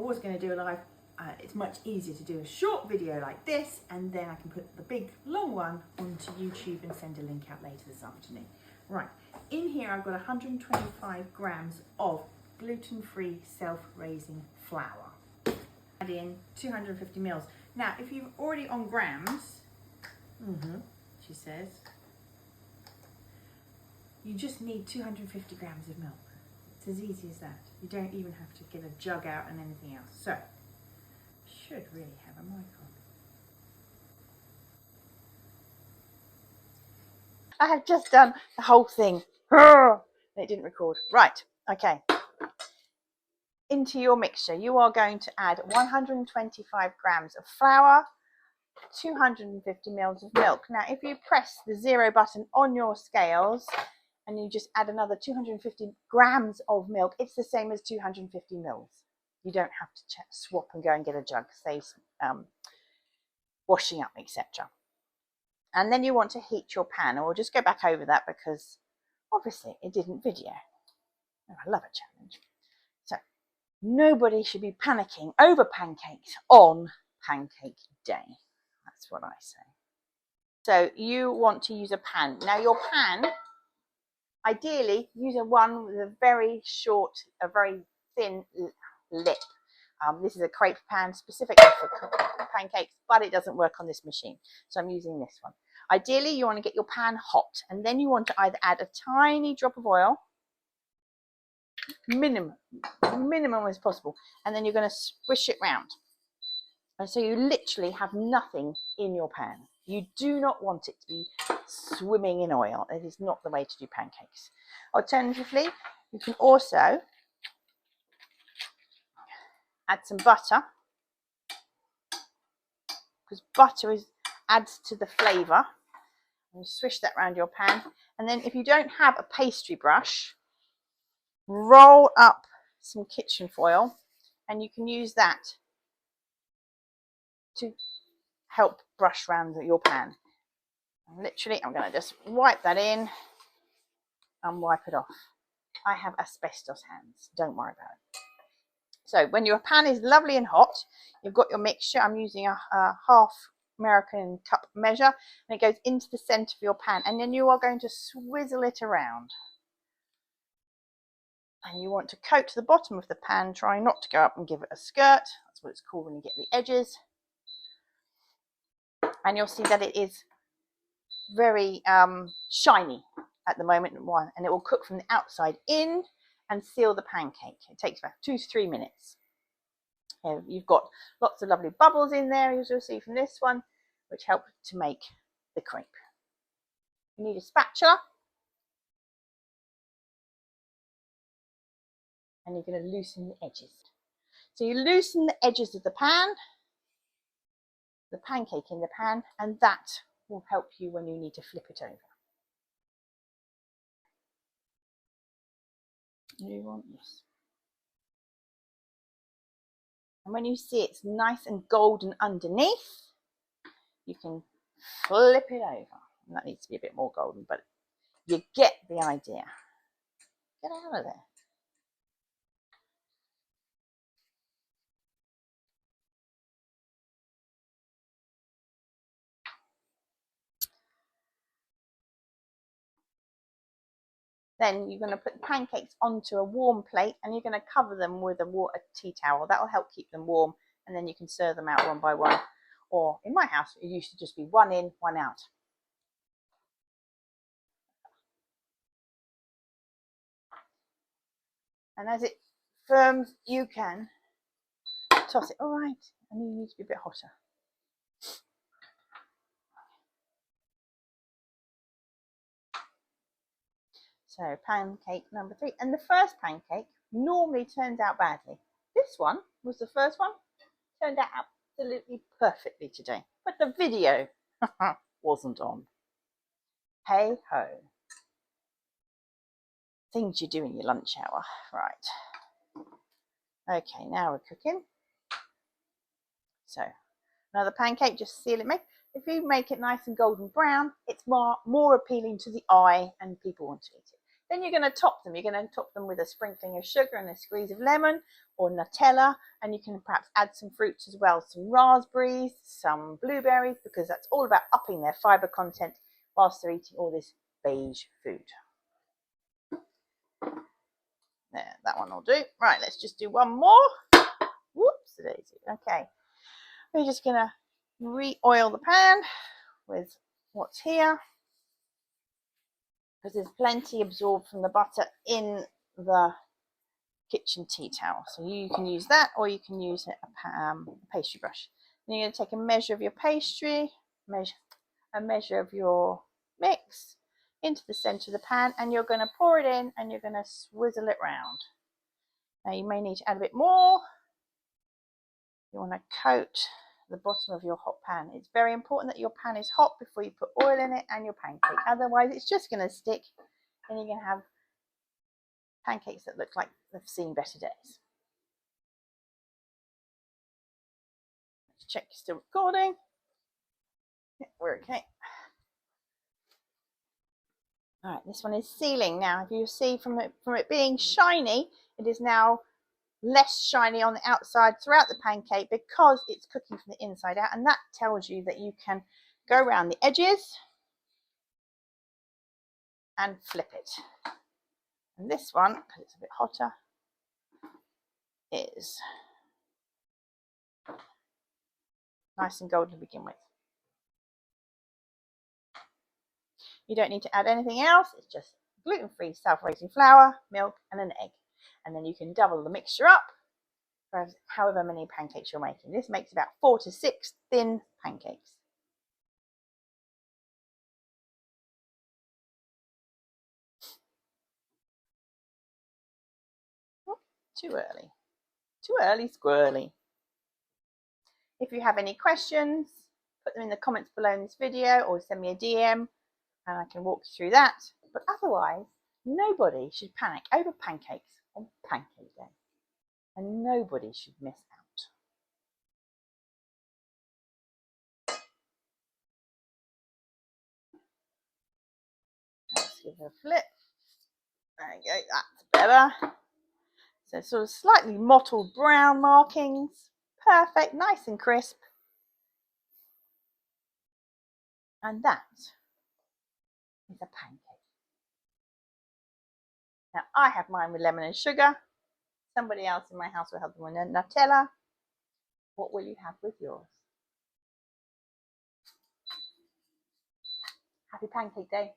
was going to do a live, it's much easier to do a short video like this, and then I can put the big long one onto YouTube and send a link out later this afternoon. Right, in here I've got 125 grams of gluten-free self-raising flour. Add in 250 mils. Now, if you're already on grams, she says, you just need 250 grams of milk. It's as easy as that. You don't even have to get a jug out and anything else. So, should really have a mic on. I have just done the whole thing. It didn't record. Right, okay. Into your mixture, you are going to add 125 grams of flour, 250 mils of milk. Now, if you press the 0 button on your scales and you just add another 250 grams of milk, it's the same as 250 mils. You don't have to swap and go and get a jug, saves washing up, etc. And then you want to heat your pan, and we'll just go back over that because obviously it didn't video. Oh, I love a challenge. So nobody should be panicking over pancakes on Pancake Day. That's what I say. So you want to use a pan. Now your pan, ideally use a one with a very short, a very thin lip. This is a crepe pan specifically for pancakes, but it doesn't work on this machine. So I'm using this one. Ideally, you want to get your pan hot, and then you want to either add a tiny drop of oil, minimum as possible, and then you're going to swish it round. And so you literally have nothing in your pan. You do not want it to be swimming in oil. It is not the way to do pancakes. Alternatively, you can also add some butter, because butter adds to the flavour. And swish that around your pan. And then if you don't have a pastry brush, roll up some kitchen foil, and you can use that to help brush around your pan. And literally, I'm going to just wipe that in and wipe it off. I have asbestos hands, don't worry about it. So when your pan is lovely and hot, you've got your mixture. I'm using a half American cup measure, and it goes into the center of your pan, and then you are going to swizzle it around. And you want to coat the bottom of the pan, trying not to go up and give it a skirt. That's what it's called when you get the edges. And you'll see that it is very shiny at the moment, and it will cook from the outside in and seal the pancake. It takes about 2 to 3 minutes. You've got lots of lovely bubbles in there, as you'll see from this one, which help to make the crepe. You need a spatula, and you're going to loosen the edges. So you loosen the edges of the pan, the pancake in the pan, and that will help you when you need to flip it over. You want this. And when you see it's nice and golden underneath, you can flip it over. And that needs to be a bit more golden, but you get the idea. Get out of there. Then you're going to put the pancakes onto a warm plate, and you're going to cover them with a tea towel. That will help keep them warm, and then you can serve them out one by one. Or in my house, it used to just be one in, one out. And as it firms, you can toss it. All right, and you need to be a bit hotter. So pancake number 3. And the first pancake normally turns out badly. This one was the first one. Turned out absolutely perfectly today. But the video wasn't on. Hey ho. Things you do in your lunch hour. Right. Okay, now we're cooking. So another pancake, just seal it. If you make it nice and golden brown, it's more appealing to the eye and people want to eat it. Then you're going to top them. You're going to top them with a sprinkling of sugar and a squeeze of lemon or Nutella, and you can perhaps add some fruits as well, some raspberries, some blueberries, because that's all about upping their fibre content whilst they're eating all this beige food. There, that one will do. Right, let's just do one more. Whoops, daisy. Okay, we're just going to re-oil the pan with what's here, because there's plenty absorbed from the butter in the kitchen tea towel. So you can use that, or you can use a pastry brush. Then you're going to take a measure of your pastry, a measure of your mix into the center of the pan, and you're going to pour it in and you're going to swizzle it round. Now you may need to add a bit more. You want to coat the bottom of your hot pan. It's very important that your pan is hot before you put oil in it and your pancake. Otherwise it's just going to stick and you're going to have pancakes that look like they've seen better days. Let's check you're still recording. Yeah, we're okay. All right, this one is sealing. Now, if you see from it being shiny, it is now less shiny on the outside throughout the pancake because it's cooking from the inside out, and that tells you that you can go around the edges and flip it. And this one, because it's a bit hotter, is nice and golden to begin with. You don't need to add anything else. It's just gluten-free self-raising flour, milk, and an egg. And then you can double the mixture up for however many pancakes you're making. This makes about 4 to 6 thin pancakes. Oh, too early. Too early, squirrely. If you have any questions, put them in the comments below in this video or send me a DM and I can walk you through that. But otherwise, nobody should panic over pancakes on Pancake Day. And nobody should miss out. Let's give it a flip. There we go, that's better. So sort of slightly mottled brown markings. Perfect, nice and crisp. And that is a pancake. Now I have mine with lemon and sugar. Somebody else in my house will have them with Nutella. What will you have with yours? Happy Pancake Day.